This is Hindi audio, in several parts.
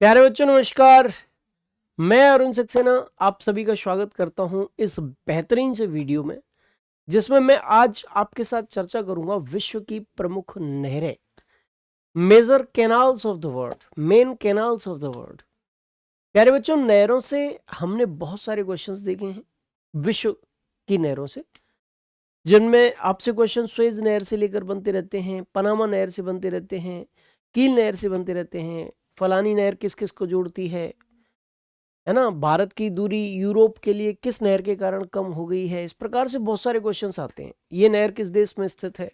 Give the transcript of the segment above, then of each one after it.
प्यारे बच्चों नमस्कार। मैं अरुण सक्सेना आप सभी का स्वागत करता हूं इस बेहतरीन से वीडियो में, जिसमें मैं आज आपके साथ चर्चा करूंगा विश्व की प्रमुख नहरें, major canals of the world, main canals of the world. प्यारे बच्चों, नहरों से हमने बहुत सारे क्वेश्चंस देखे हैं विश्व की नहरों से, जिनमें आपसे क्वेश्चन सुएज नहर से लेकर बनते रहते हैं, पनामा नहर से बनते रहते हैं, कील नहर से बनते रहते हैं, फलानी नहर किस किस को जोड़ती है ना, भारत की दूरी यूरोप के लिए किस नहर के कारण कम हो गई है। इस प्रकार से बहुत सारे क्वेश्चंस आते हैं। ये नहर किस देश में स्थित है।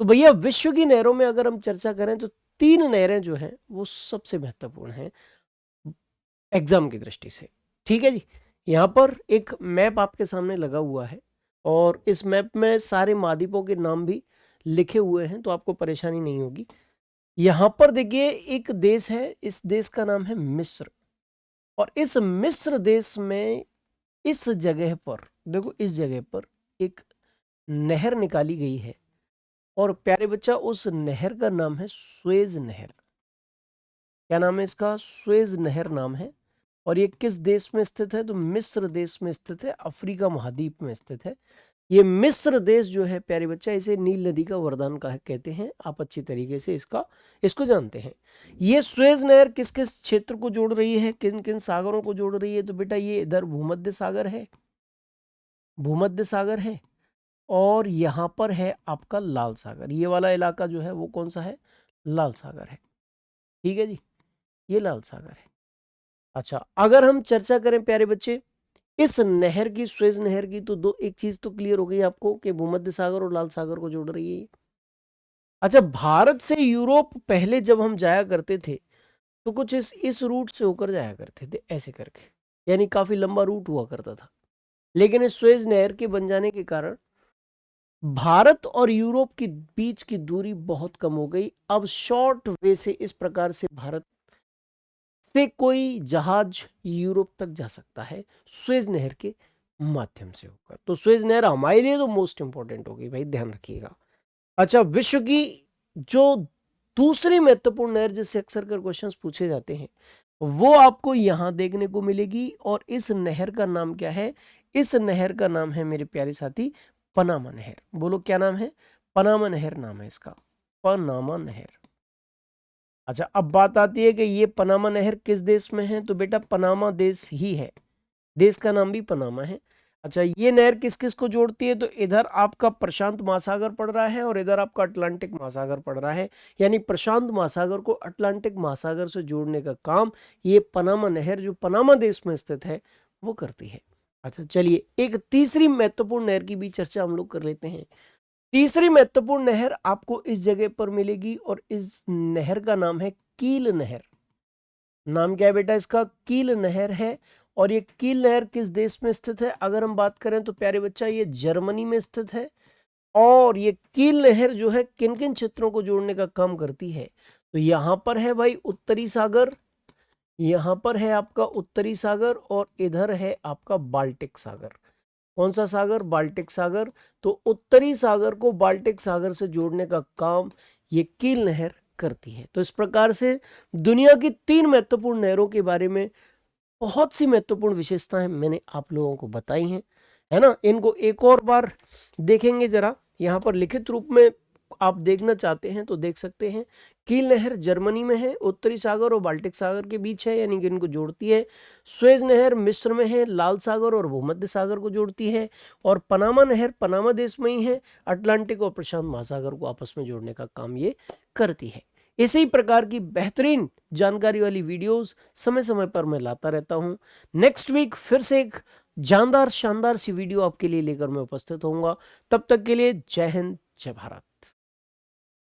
तो भैया विश्व की नहरों में अगर हम चर्चा करें तो तीन नहरें जो हैं वो सबसे महत्वपूर्ण हैं एग्जाम की दृष्टि से। ठीक है जी, यहाँ पर एक मैप आपके सामने लगा हुआ है और इस मैप में सारे महाद्वीपों के नाम भी लिखे हुए हैं, तो आपको परेशानी नहीं होगी। यहाँ पर देखिए एक देश है, इस देश का नाम है मिस्र। और इस मिस्र देश में इस जगह पर देखो, इस जगह पर एक नहर निकाली गई है और प्यारे बच्चा उस नहर का नाम है सुएज नहर। क्या नाम है इसका? सुएज नहर नाम है। और ये किस देश में स्थित है? तो मिस्र देश में स्थित है, अफ्रीका महाद्वीप में स्थित है। ये मिस्र देश जो है प्यारे बच्चा, इसे नील नदी का वरदान का कहते हैं। आप अच्छी तरीके से इसको जानते हैं। ये सुएज नहर किस किस क्षेत्र को जोड़ रही है, किन किन सागरों को जोड़ रही है? तो बेटा ये इधर भूमध्य सागर है, भूमध्य सागर है, और यहाँ पर है आपका लाल सागर। ये वाला इलाका जो है वो कौन सा है? लाल सागर है। ठीक है जी, ये लाल सागर है। अच्छा, अगर हम चर्चा करें प्यारे बच्चे इस नहर की, सुएज नहर की, तो एक चीज तो क्लियर हो गई आपको कि भूमध्य सागर और लाल सागर को जोड़ रही है। अच्छा, भारत से यूरोप पहले जब हम जाया करते थे तो कुछ इस रूट से होकर जाया करते थे, ऐसे करके, यानी काफी लंबा रूट हुआ करता था। लेकिन इस सुएज नहर के बन जाने के कारण भारत और यूरोप के बीच की दूरी बहुत कम हो गई। अब शॉर्ट वे से इस प्रकार से भारत से कोई जहाज यूरोप तक जा सकता है सुएज नहर के माध्यम से होकर। तो सुएज नहर हमारे लिए तो मोस्ट इंपॉर्टेंट होगी भाई, ध्यान रखिएगा। अच्छा, विश्व की जो दूसरी महत्वपूर्ण नहर जिससे अक्सर कर क्वेश्चंस पूछे जाते हैं वो आपको यहां देखने को मिलेगी, और इस नहर का नाम क्या है? इस नहर का नाम है मेरे प्यारे साथी पनामा नहर। बोलो क्या नाम है? पनामा नहर नाम है इसका, पनामा नहर। अच्छा, अब बात आती है कि ये पनामा नहर किस देश में है? तो बेटा पनामा देश ही है, देश का नाम भी पनामा है। अच्छा, ये नहर किस किस को जोड़ती है? तो इधर आपका प्रशांत महासागर पड़ रहा है और इधर आपका अटलांटिक महासागर पड़ रहा है, यानी प्रशांत महासागर को अटलांटिक महासागर से जोड़ने का काम ये पनामा नहर जो पनामा देश में स्थित है वो करती है। अच्छा चलिए, एक तीसरी महत्वपूर्ण नहर की भी चर्चा हम लोग कर लेते हैं। तीसरी महत्वपूर्ण नहर आपको इस जगह पर मिलेगी और इस नहर का नाम है कील नहर। नाम क्या है बेटा इसका? कील नहर है। और ये कील नहर किस देश में स्थित है? अगर हम बात करें तो प्यारे बच्चा ये जर्मनी में स्थित है। और ये कील नहर जो है किन किन क्षेत्रों को जोड़ने का काम करती है? तो यहां पर है भाई उत्तरी सागर, यहां पर है आपका उत्तरी सागर, और इधर है आपका बाल्टिक सागर। कौन सा सागर? बाल्टिक सागर। तो उत्तरी सागर को बाल्टिक सागर से जोड़ने का काम ये कील नहर करती है। तो इस प्रकार से दुनिया की तीन महत्वपूर्ण नहरों के बारे में बहुत सी महत्वपूर्ण विशेषताएं मैंने आप लोगों को बताई हैं, है ना। इनको एक और बार देखेंगे जरा, यहाँ पर लिखित रूप में आप देखना चाहते हैं तो देख सकते हैं। कील नहर जर्मनी में है, उत्तरी सागर और बाल्टिक सागर के बीच है, यानी कि इनको जोड़ती है। सुएज नहर मिस्र में है, लाल सागर और भूमध्य सागर को जोड़ती है। और पनामा नहर पनामा देश में ही है, अटलांटिक और प्रशांत महासागर को आपस में जोड़ने का काम ये करती है। इसी प्रकार की बेहतरीन जानकारी वाली वीडियोस समय समय पर मैं लाता रहता हूं। नेक्स्ट वीक फिर से एक जानदार शानदार सी वीडियो आपके लिए लेकर मैं उपस्थित होऊंगा। तब तक के लिए जय हिंद, जय भारत।